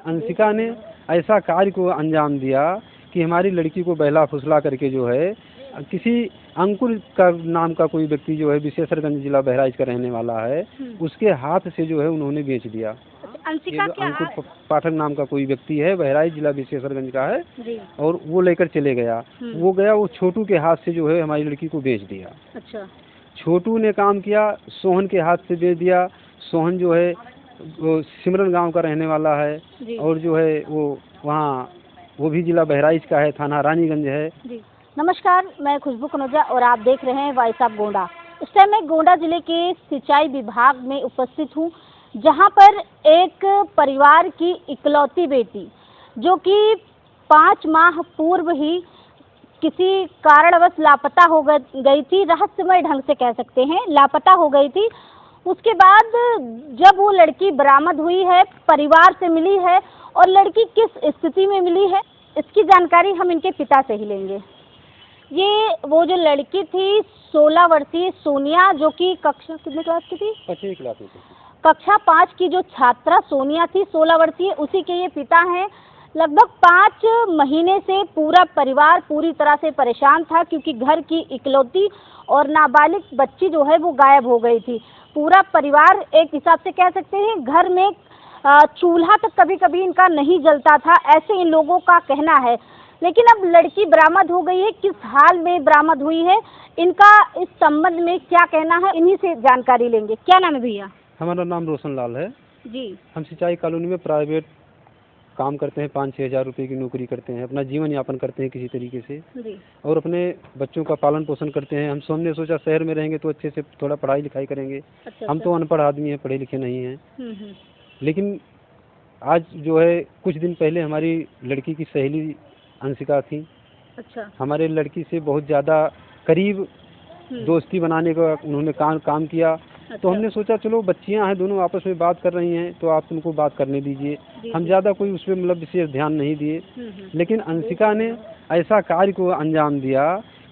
अंशिका ने ऐसा कार्य को अंजाम दिया कि हमारी लड़की को बहला फुसला करके जो है किसी अंकुर का नाम का कोई व्यक्ति जो है विशेषरगंज जिला बहराइच का रहने वाला है, उसके हाथ से जो है उन्होंने बेच दिया। अंशिका क्या अंकुर पाठक नाम का कोई व्यक्ति है, बहराइच जिला विशेषरगंज का है जी। और वो लेकर चले गया। वो छोटू के हाथ से जो है हमारी लड़की को बेच दिया। अच्छा। छोटू ने काम किया, सोहन के हाथ से बेच दिया। सोहन जो है वो सिमरन गांव का रहने वाला है और जो है वो भी जिला बहराइच का है, थाना रानीगंज है जी। नमस्कार, मैं खुशबू कनौजा और आप देख रहे हैं वॉइस ऑफ गोंडा। इस टाइम मैं गोंडा जिले के सिंचाई विभाग में उपस्थित हूं, जहां पर एक परिवार की इकलौती बेटी जो कि 5 माह पूर्व ही किसी कारणवश लापता हो गई थी, रहस्यमय ढंग से कह सकते हैं लापता हो गई थी। उसके बाद जब वो लड़की बरामद हुई है, परिवार से मिली है और लड़की किस स्थिति में मिली है, इसकी जानकारी हम इनके पिता से ही लेंगे। ये वो जो लड़की थी 16 वर्षीय सोनिया, जो कि कक्षा कितने क्लास की थी? 5वीं क्लास में थी। कक्षा 5 की जो छात्रा सोनिया थी 16 वर्षीय, उसी के ये पिता हैं। लगभग 5 महीने से पूरा परिवार पूरी तरह से परेशान था, क्योंकि घर की इकलौती और नाबालिग बच्ची जो है वो गायब हो गई थी। पूरा परिवार एक हिसाब से कह सकते हैं घर में चूल्हा तक कभी कभी इनका नहीं जलता था, ऐसे इन लोगों का कहना है। लेकिन अब लड़की बरामद हो गई है, किस हाल में बरामद हुई है, इनका इस संबंध में क्या कहना है, इन्हीं से जानकारी लेंगे। क्या नाम है भैया? हमारा नाम रोशन लाल है जी। हम सिंचाई कॉलोनी में प्राइवेट काम करते हैं, 5-6 हज़ार रुपये की नौकरी करते हैं, अपना जीवन यापन करते हैं किसी तरीके से जी। और अपने बच्चों का पालन पोषण करते हैं। हमने सोचा शहर में रहेंगे तो अच्छे से थोड़ा पढ़ाई लिखाई करेंगे। हम तो अनपढ़ आदमी हैं, पढ़े लिखे नहीं हैं। लेकिन आज जो है कुछ दिन पहले हमारी लड़की की सहेली अंशिका थी। अच्छा। हमारे लड़की से बहुत ज़्यादा करीब दोस्ती बनाने का उन्होंने काम किया। अच्छा। तो हमने सोचा चलो बच्चियां हैं, दोनों आपस में बात कर रही हैं तो आप उनको बात करने दीजिए। हम ज़्यादा कोई उस पर मतलब विशेष ध्यान नहीं दिए। लेकिन अंशिका ने ऐसा कार्य को अंजाम दिया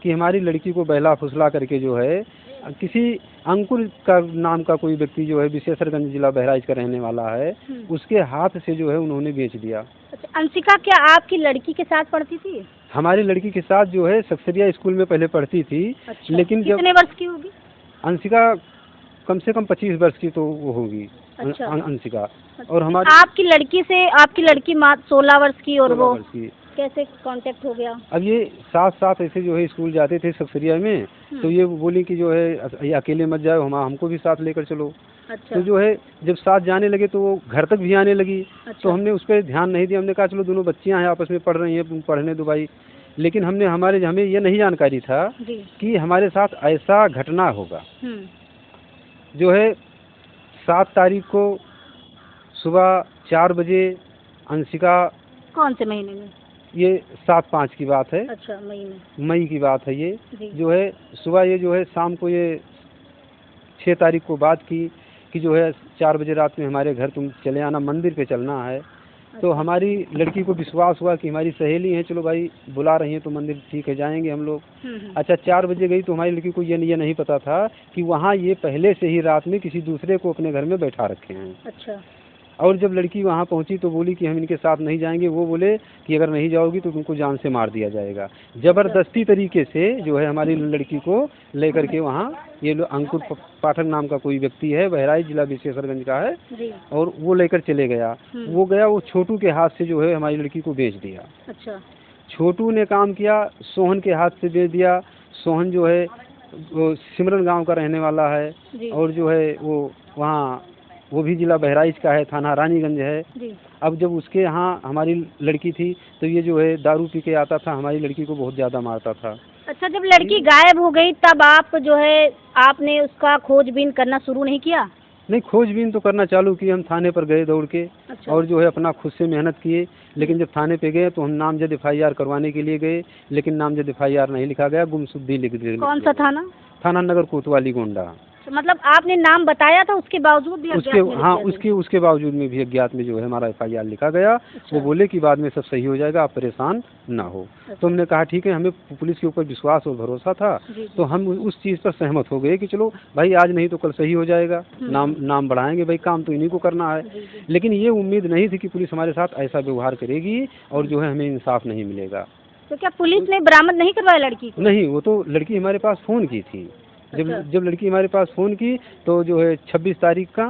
कि हमारी लड़की को बहला फुसला करके जो है किसी अंकुर का नाम का कोई व्यक्ति जो है विशेषरगंज जिला बहराइच का रहने वाला है, उसके हाथ से जो है उन्होंने बेच दिया। अच्छा। अंशिका क्या आपकी लड़की के साथ पढ़ती थी? हमारी लड़की के साथ जो है सक्सेरिया स्कूल में पहले पढ़ती थी। अच्छा। लेकिन कितने वर्ष की होगी अंशिका? कम से कम 25 वर्ष की तो वो होगी। अच्छा। अंशिका। अच्छा। और हमारी आपकी लड़की माँ 16 वर्ष की और वो कैसे कांटेक्ट हो गया? अब ये साथ ऐसे जो है स्कूल जाते थे सक्सेरिया में, तो ये बोली कि जो है ये अकेले मत जाओ, हमको भी साथ लेकर चलो। अच्छा। तो जो है जब साथ जाने लगे तो वो घर तक भी आने लगी। अच्छा। तो हमने उस पर ध्यान नहीं दिया। हमने कहा चलो दोनों बच्चियां हैं, आपस में पढ़ रही हैं, पढ़ने दो भाई। लेकिन हमें ये नहीं जानकारी था कि हमारे साथ ऐसा घटना होगा। जो है 7 तारीख को सुबह 4 बजे अंशिका, कौन से महीने में? ये 7/5 की बात है। अच्छा। मई की बात है ये। जो है सुबह ये जो है शाम को ये 6 तारीख को बात की कि जो है 4 बजे रात में हमारे घर तुम चले आना, मंदिर पे चलना है। अच्छा। तो हमारी लड़की को विश्वास हुआ कि हमारी सहेली है, चलो भाई बुला रही हैं तो मंदिर ठीक है, जाएंगे हम लोग। अच्छा। 4 बजे गई तो हमारी लड़की को ये नहीं पता था कि वहाँ ये पहले से ही रात में किसी दूसरे को अपने घर में बैठा रखे हैं। अच्छा। और जब लड़की वहाँ पहुँची तो बोली कि हम इनके साथ नहीं जाएंगे। वो बोले कि अगर नहीं जाओगी तो तुमको जान से मार दिया जाएगा। जबरदस्ती तरीके से जो है हमारी लड़की को लेकर के वहाँ ये लोग अंकुर पाठक नाम का कोई व्यक्ति है, बहराइच जिला विशेषरगंज का है और वो लेकर चले गया। वो छोटू के हाथ से जो है हमारी लड़की को बेच दिया। अच्छा। छोटू ने काम किया, सोहन के हाथ से बेच दिया। सोहन जो है वो सिमरन गाँव का रहने वाला है और जो है वो भी जिला बहराइच का है, थाना रानीगंज है जी। अब जब उसके यहाँ हमारी लड़की थी तो ये जो है दारू पी के आता था, हमारी लड़की को बहुत ज़्यादा मारता था। अच्छा। जब लड़की गायब हो गई तब आपने उसका खोजबीन करना शुरू नहीं किया? नहीं, खोजबीन तो करना चालू की। हम थाने पर गए दौड़ के। अच्छा। और जो है अपना खुद से मेहनत किए। लेकिन जब थाने पे गए तो हम नामजद FIR करवाने के लिए गए, लेकिन नामजद FIR नहीं लिखा गया, गुमशुदगी लिख दी। कौन सा थाना? थाना नगर कोतवाली गोंडा। अच्छा, मतलब आपने नाम बताया था उसके बावजूद भी उसके अज्ञात में हाँ लिख दिया? उसके बावजूद में भी अज्ञात में जो है हमारा FIR लिखा गया। वो बोले कि बाद में सब सही हो जाएगा, आप परेशान ना हो। तो हमने कहा ठीक है, हमें पुलिस के ऊपर विश्वास और भरोसा था, तो हम उस चीज़ पर सहमत हो गए कि चलो भाई आज नहीं तो कल सही हो जाएगा, नाम बढ़ाएंगे, भाई काम तो इन्हीं को करना है। लेकिन ये उम्मीद नहीं थी कि पुलिस हमारे साथ ऐसा व्यवहार करेगी और जो है हमें इंसाफ नहीं मिलेगा। तो क्या पुलिस ने बरामद नहीं करवाया लड़की को? नहीं, वो तो लड़की हमारे पास फ़ोन की थी। जब लड़की हमारे पास फ़ोन की तो जो है 26 तारीख का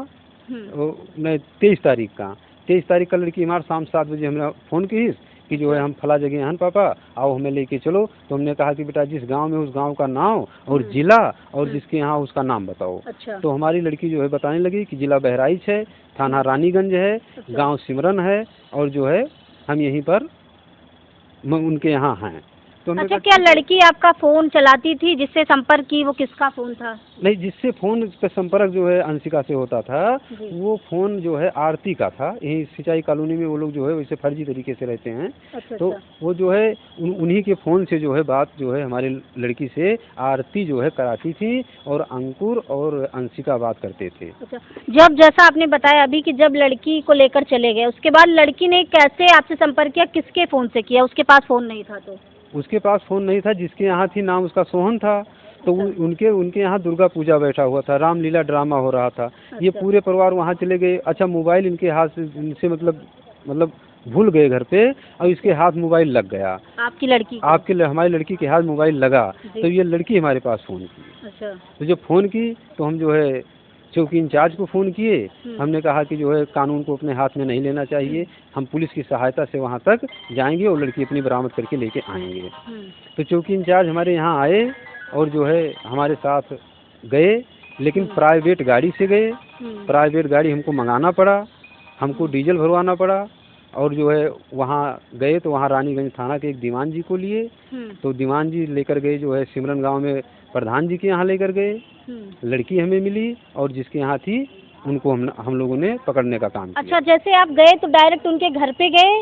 नहीं 23 तारीख का लड़की हमारे शाम 7 बजे हमें फ़ोन की कि जो है हम फला जगह हैं पापा, आओ हमें लेके चलो। तो हमने कहा कि बेटा जिस गांव में उस गांव का नाम और जिला और जिसके यहाँ उसका नाम बताओ। तो हमारी लड़की जो है बताने लगी कि जिला बहराइच है, थाना रानीगंज है, गांव सिमरन है और जो है हम यहीं पर उनके यहाँ हैं। तो अच्छा, क्या लड़की आपका फ़ोन चलाती थी? जिससे संपर्क की वो किसका फ़ोन था? नहीं, जिससे फ़ोन पे संपर्क जो है अंशिका से होता था, वो फ़ोन जो है आरती का था। यही सिंचाई कॉलोनी में वो लोग जो है वैसे फर्जी तरीके से रहते हैं। तो वो जो है उन्हीं के फ़ोन से जो है बात जो है हमारी लड़की से आरती जो है कराती थी और अंकुर और अंशिका बात करते थे। अच्छा, जब जैसा आपने बताया अभी कि जब लड़की को लेकर चले गए, उसके बाद लड़की ने कैसे आपसे संपर्क किया, किसके फ़ोन से किया? उसके पास फ़ोन नहीं था तो? उसके पास फ़ोन नहीं था, जिसके यहाँ थी नाम उसका सोहन था। तो उनके यहाँ दुर्गा पूजा बैठा हुआ था, रामलीला ड्रामा हो रहा था। ये पूरे परिवार वहाँ चले गए। अच्छा, मोबाइल इनके हाथ से इनसे मतलब भूल गए घर पे और इसके हाथ मोबाइल लग गया। आपकी लड़की? हमारी लड़की के हाथ मोबाइल लगा तो ये लड़की हमारे पास फ़ोन की। अच्छा। तो जब फ़ोन की तो हम जो है चौकी इंचार्ज को फ़ोन किए। हमने कहा कि जो है कानून को अपने हाथ में नहीं लेना चाहिए, हम पुलिस की सहायता से वहाँ तक जाएंगे और लड़की अपनी बरामद करके लेके आएंगे। तो चौकी इंचार्ज हमारे यहाँ आए और जो है हमारे साथ गए, लेकिन प्राइवेट गाड़ी से गए। प्राइवेट गाड़ी हमको मंगाना पड़ा, हमको डीजल भरवाना पड़ा और जो है वहाँ गए तो वहाँ रानीगंज थाना के एक दीवान जी को लिए। तो दीवान जी लेकर गए जो है सिमरन गांव में प्रधान जी के यहाँ लेकर गए। लड़की हमें मिली और जिसके यहाँ थी उनको हम लोगों ने पकड़ने का काम किया। अच्छा, जैसे आप गए तो डायरेक्ट उनके घर पे गए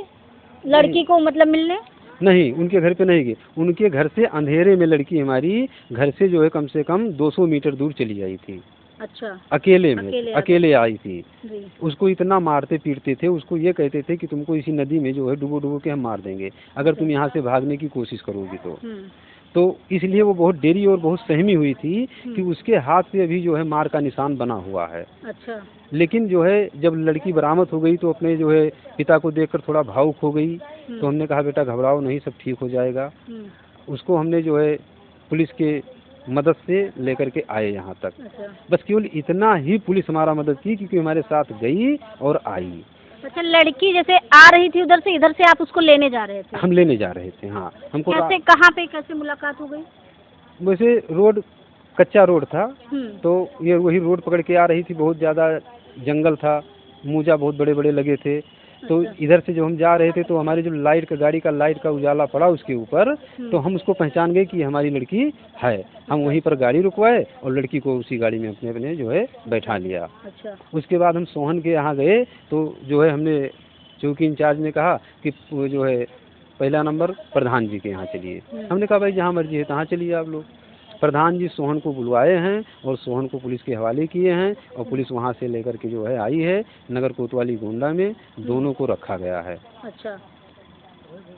लड़की को मतलब मिलने? नहीं, उनके घर पे नहीं गए। उनके घर से अंधेरे में लड़की हमारी घर से जो है कम से कम 200 मीटर दूर चली आई थी। अच्छा। अकेले आई थी। उसको इतना मारते पीटते थे, उसको ये कहते थे कि तुमको इसी नदी में जो है डुबो के हम मार देंगे अगर तुम यहाँ से भागने की कोशिश करोगी तो इसलिए वो बहुत डेरी और बहुत सहमी हुई थी कि उसके हाथ पे अभी जो है मार का निशान बना हुआ है। अच्छा। लेकिन जो है जब लड़की बरामद हो गई तो अपने जो है पिता को देखकर थोड़ा भावुक हो गई। तो हमने कहा बेटा घबराओ नहीं, सब ठीक हो जाएगा। उसको हमने जो है पुलिस के मदद से लेकर के आए यहाँ तक। अच्छा। बस केवल इतना ही पुलिस हमारा मदद की क्योंकि हमारे साथ गई और आई। अच्छा, लड़की जैसे आ रही थी उधर से, इधर से आप उसको लेने जा रहे थे? हम लेने जा रहे थे, हाँ। हमको कैसे, कहाँ पे कैसे मुलाकात हो गई? वैसे रोड कच्चा रोड था तो ये वही रोड पकड़ के आ रही थी। बहुत ज़्यादा जंगल था, मूजा बहुत बड़े बड़े लगे थे। तो इधर से जो हम जा रहे थे तो हमारी जो गाड़ी का लाइट का उजाला पड़ा उसके ऊपर, तो हम उसको पहचान गए कि हमारी लड़की है। हम वहीं पर गाड़ी रुकवाए और लड़की को उसी गाड़ी में अपने जो है बैठा लिया। अच्छा। उसके बाद हम सोहन के यहाँ गए तो जो है हमने चौकी इंचार्ज ने कहा कि जो है पहला नंबर प्रधान जी के यहाँ चलिए। हमने कहा भाई जहाँ मर्जी है तहाँ चलिए आप लोग। प्रधान जी सोहन को बुलवाए हैं और सोहन को पुलिस के हवाले किए हैं और पुलिस वहाँ से लेकर के जो है आई है नगर कोतवाली गोंडा में। दोनों को रखा गया है। अच्छा।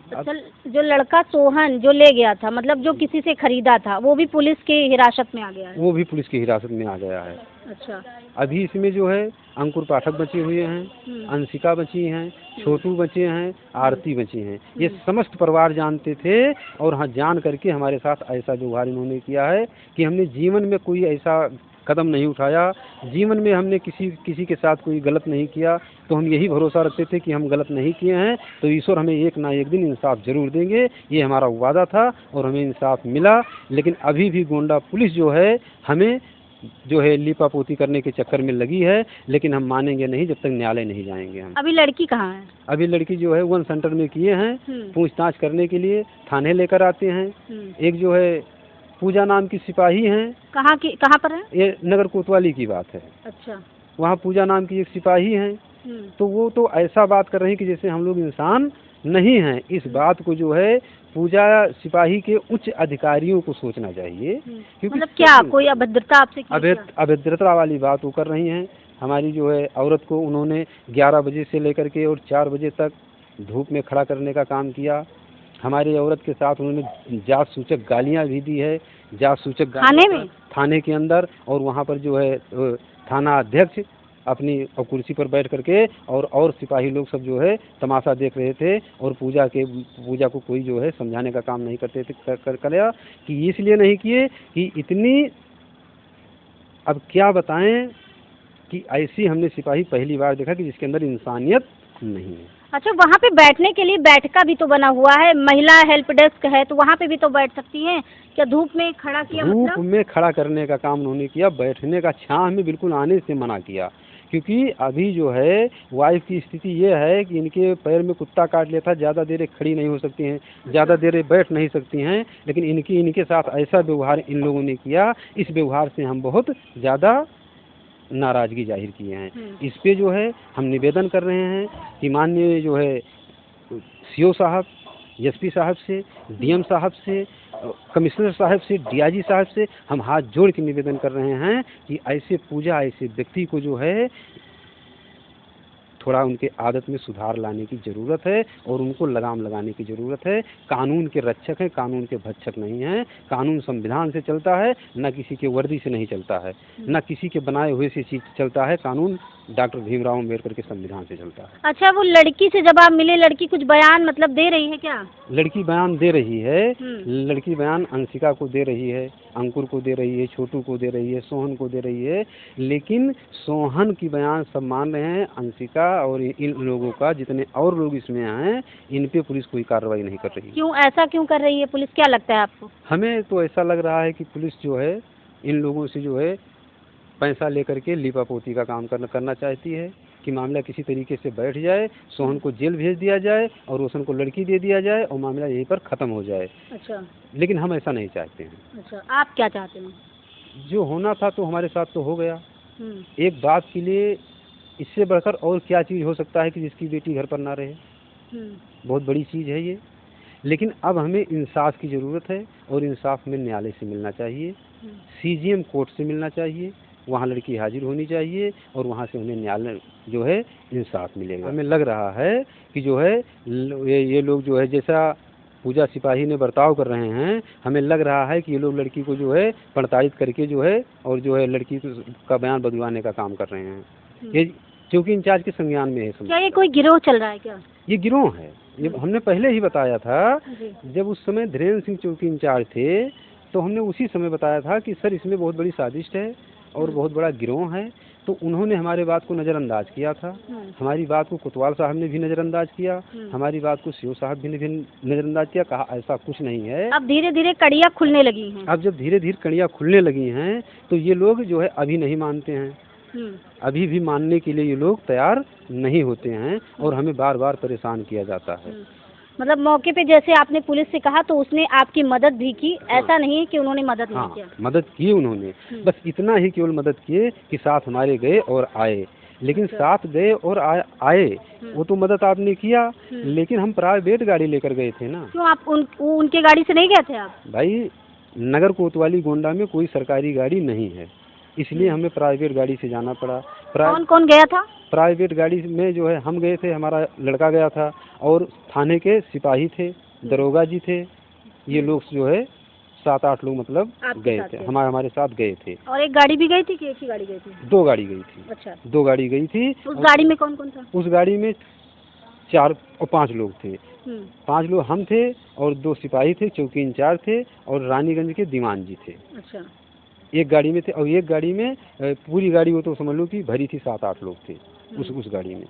अच्छा, जो लड़का सोहन जो ले गया था, मतलब जो किसी से खरीदा था, वो भी पुलिस की हिरासत में आ गया है? वो भी पुलिस की हिरासत में आ गया है। अच्छा। अभी इसमें जो है अंकुर पाठक बचे हुए हैं, अंशिका बची हैं, छोटू बचे हैं, आरती बची हैं। ये समस्त परिवार जानते थे और हाँ जान करके हमारे साथ ऐसा व्यवहार इन्होंने किया है कि हमने जीवन में कोई ऐसा कदम नहीं उठाया, जीवन में हमने किसी के साथ कोई गलत नहीं किया। तो हम यही भरोसा रखते थे कि हम गलत नहीं किए हैं तो ईश्वर हमें एक ना एक दिन इंसाफ जरूर देंगे। ये हमारा वादा था और हमें इंसाफ मिला। लेकिन अभी भी गोंडा पुलिस जो है हमें जो है लीपापोती करने के चक्कर में लगी है, लेकिन हम मानेंगे नहीं जब तक न्यायालय नहीं जाएंगे हम। अभी लड़की कहाँ है? अभी लड़की जो है 1 सेंटर में किए हैं, पूछताछ करने के लिए थाने लेकर आते हैं। एक जो है पूजा नाम की सिपाही हैं। कहाँ पर है? ये नगर कोतवाली की बात है। अच्छा। वहाँ पूजा नाम की एक सिपाही हैं। तो वो तो ऐसा बात कर रही हैं कि जैसे हम लोग इंसान नहीं हैं। इस बात को जो है पूजा सिपाही के उच्च अधिकारियों को सोचना चाहिए, क्योंकि मतलब क्या कोई अभद्रता आपसे की क्या? अभद्रता वाली बात वो कर रही हैं। हमारी जो है औरत को उन्होंने 11 बजे से लेकर के और 4 बजे तक धूप में खड़ा करने का काम किया। हमारी औरत के साथ उन्होंने जात सूचक गालियाँ भी दी है, जात सूचक थाने में, थाने के अंदर, और वहाँ पर जो है थाना अध्यक्ष अपनी कुर्सी पर बैठ करके और सिपाही लोग सब जो है तमाशा देख रहे थे, और पूजा को कोई जो है समझाने का काम नहीं करते थे। करा कि इसलिए नहीं किए कि इतनी, अब क्या बताएं कि ऐसी हमने सिपाही पहली बार देखा कि जिसके अंदर इंसानियत नहीं है। अच्छा, वहाँ पे बैठने के लिए बैठका भी तो बना हुआ है, महिला हेल्प डेस्क है, तो वहाँ पे भी तो बैठ सकती हैं। क्या धूप में खड़ा किया? धूप मतलब में खड़ा करने का काम उन्होंने किया, बैठने का छांव में बिल्कुल आने से मना किया, क्योंकि अभी जो है वाइफ की स्थिति ये है कि इनके पैर में कुत्ता काट लेता, ज़्यादा देर खड़ी नहीं हो सकती हैं, ज़्यादा देर बैठ नहीं सकती हैं, लेकिन इनके साथ ऐसा व्यवहार इन लोगों ने किया, इस व्यवहार से हम बहुत ज़्यादा नाराज़गी जाहिर किए हैं। इस पे जो है हम निवेदन कर रहे हैं कि माननीय जो है सीओ साहब, एसपी साहब से, डीएम साहब से, कमिश्नर साहब से, डीआईजी साहब से हम हाथ जोड़ के निवेदन कर रहे हैं कि ऐसे पूजा, ऐसे व्यक्ति को जो है थोड़ा उनके आदत में सुधार लाने की ज़रूरत है, और उनको लगाम लगाने की ज़रूरत है। कानून के रक्षक हैं, कानून के भक्षक नहीं हैं। कानून संविधान से चलता है, न किसी के वर्दी से नहीं चलता है, न किसी के बनाए हुए से चीज चलता है। कानून डॉक्टर भीमराव अम्बेडकर के संविधान से चलता है। अच्छा, वो लड़की से जब आप मिले, लड़की कुछ बयान मतलब दे रही है क्या? लड़की बयान दे रही है, लड़की बयान अंशिका को दे रही है, अंकुर को दे रही है, छोटू को दे रही है, सोहन को दे रही है, लेकिन सोहन की बयान सब मान रहे हैं। अंशिका और इन लोगों का, जितने और लोग इसमें हैं, इन पे पुलिस कोई कार्रवाई नहीं कर रही है। क्यों, ऐसा क्यों कर रही है पुलिस, क्या लगता है आपको? हमें तो ऐसा लग रहा है कि पुलिस जो है इन लोगों से जो है पैसा लेकर के लीपापोती का काम करना चाहती है, कि मामला किसी तरीके से बैठ जाए, सोहन को जेल भेज दिया जाए और रोशन को लड़की दे दिया जाए और मामला यहीं पर ख़त्म हो जाए। अच्छा, लेकिन हम ऐसा नहीं चाहते हैं। अच्छा, आप क्या चाहते हैं? जो होना था तो हमारे साथ तो हो गया। एक बात के लिए इससे बढ़कर और क्या चीज़ हो सकता है कि जिसकी बेटी घर पर ना रहे? बहुत बड़ी चीज़ है ये। लेकिन अब हमें इंसाफ की ज़रूरत है, और इंसाफ में न्यायालय से मिलना चाहिए, सीजीएम कोर्ट से मिलना चाहिए, वहाँ लड़की हाजिर होनी चाहिए, और वहाँ से उन्हें न्यायालय जो है इंसाफ मिलेगा। हमें लग रहा है कि जो है ये लोग जो है जैसा पूजा सिपाही ने बर्ताव कर रहे हैं, हमें लग रहा है कि ये लोग लड़की को जो है प्रताड़ित करके जो है और जो है लड़की का बयान बदलवाने का काम कर रहे हैं। ये चौकी इंचार्ज के संज्ञान में है। क्या ये कोई गिरोह चल रहा है क्या? ये गिरोह है, ये हमने पहले ही बताया था। जब उस समय धीरेन्द्र सिंह चौकी इंचार्ज थे तो हमने उसी समय बताया था कि सर इसमें बहुत बड़ी साजिश है और बहुत बड़ा गिरोह है। तो उन्होंने हमारे बात को नज़रअंदाज किया था, हमारी बात को कोतवाल साहब ने भी नज़रअंदाज किया, हमारी बात को सीओ साहब भी ने नज़रअंदाज किया, कहा ऐसा कुछ नहीं है। अब धीरे धीरे कड़ियाँ खुलने लगी हैं। अब जब धीरे धीरे कड़ियाँ खुलने लगी हैं तो ये लोग जो है अभी नहीं मानते हैं, अभी भी मानने के लिए ये लोग तैयार नहीं होते हैं, और हमें बार बार परेशान किया जाता है। मतलब मौके पे जैसे आपने पुलिस से कहा तो उसने आपकी मदद भी की, ऐसा नहीं है कि उन्होंने मदद नहीं किया? मदद की उन्होंने, बस इतना ही केवल मदद किए कि साथ हमारे गए और आए। लेकिन साथ गए और आए वो तो मदद आपने किया, लेकिन हम प्राइवेट गाड़ी लेकर गए थे ना। क्यों, आप उनके गाड़ी से नहीं गए थे आप? भाई नगर कोतवाली गोंडा में कोई सरकारी गाड़ी नहीं है, इसलिए हमें प्राइवेट गाड़ी से जाना पड़ा। कौन कौन गया था? प्राइवेट गाड़ी में जो है हम गए थे, हमारा लड़का गया था, और थाने के सिपाही थे, दरोगा जी थे, ये लोग जो है 7-8 लोग मतलब गए थे, हमारे साथ गए थे। और एक गाड़ी भी गई थी कि एक ही गाड़ी गई थी? 2 गाड़ी गई थी। अच्छा, 2 गाड़ी गई थी। उस गाड़ी में कौन कौन था? उस गाड़ी में 4 और 5 लोग थे। 5 लोग हम थे और 2 सिपाही थे, चौकी इंचार्ज थे, और रानीगंज के दीवान जी थे। अच्छा, एक गाड़ी में थे, और एक गाड़ी में पूरी गाड़ी वो तो समझ लो कि भरी थी, 7-8 लोग थे उस गाड़ी में।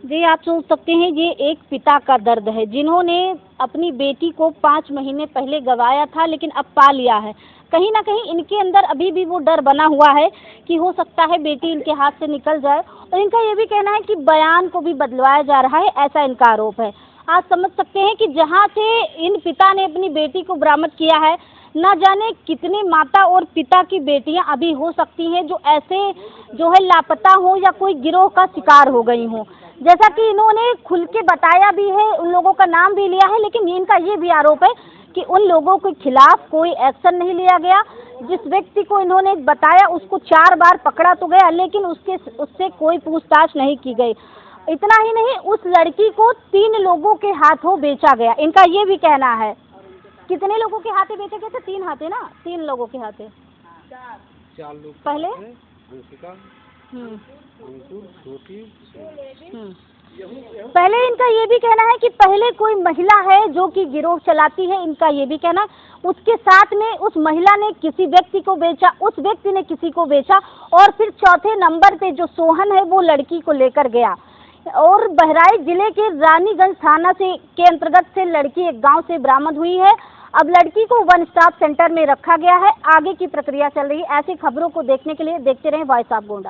जी, आप सोच सकते हैं ये एक पिता का दर्द है, जिन्होंने अपनी बेटी को 5 महीने पहले गंवाया था, लेकिन अब पा लिया है। कहीं ना कहीं इनके अंदर अभी भी वो डर बना हुआ है कि हो सकता है बेटी इनके हाथ से निकल जाए, और इनका ये भी कहना है कि बयान को भी बदलवाया जा रहा है, ऐसा इनका आरोप है। आप समझ सकते हैं कि जहाँ से इन पिता ने अपनी बेटी को बरामद किया है, न जाने कितनी माता और पिता की बेटियां अभी हो सकती हैं जो ऐसे जो है लापता हो या कोई गिरोह का शिकार हो गई हों। जैसा कि इन्होंने खुल के बताया भी है, उन लोगों का नाम भी लिया है, लेकिन इनका ये भी आरोप है कि उन लोगों के खिलाफ कोई एक्शन नहीं लिया गया। जिस व्यक्ति को इन्होंने बताया उसको 4 बार पकड़ा तो गया, लेकिन उससे कोई पूछताछ नहीं की गई। इतना ही नहीं, उस लड़की को 3 लोगों के हाथों बेचा गया, इनका ये भी कहना है। कितने लोगों के हाथे बेचे गए थे? 3 हाथे ना, 3 लोगों के हाथे। 4 लोग पहले अंशिका, अंकुर, ज्योति। पहले इनका ये भी कहना है कि पहले कोई महिला है जो कि गिरोह चलाती है, इनका ये भी कहना। उसके साथ में उस महिला ने किसी व्यक्ति को बेचा, उस व्यक्ति ने किसी को बेचा, और फिर चौथे नंबर पे जो सोहन है वो लड़की को लेकर गया। और बहराइच जिले के रानीगंज थाना के अंतर्गत से लड़की एक गांव से बरामद हुई है। अब लड़की को वन स्टॉप सेंटर में रखा गया है, आगे की प्रक्रिया चल रही है। ऐसी खबरों को देखने के लिए देखते रहें वॉइस ऑफ गोंडा।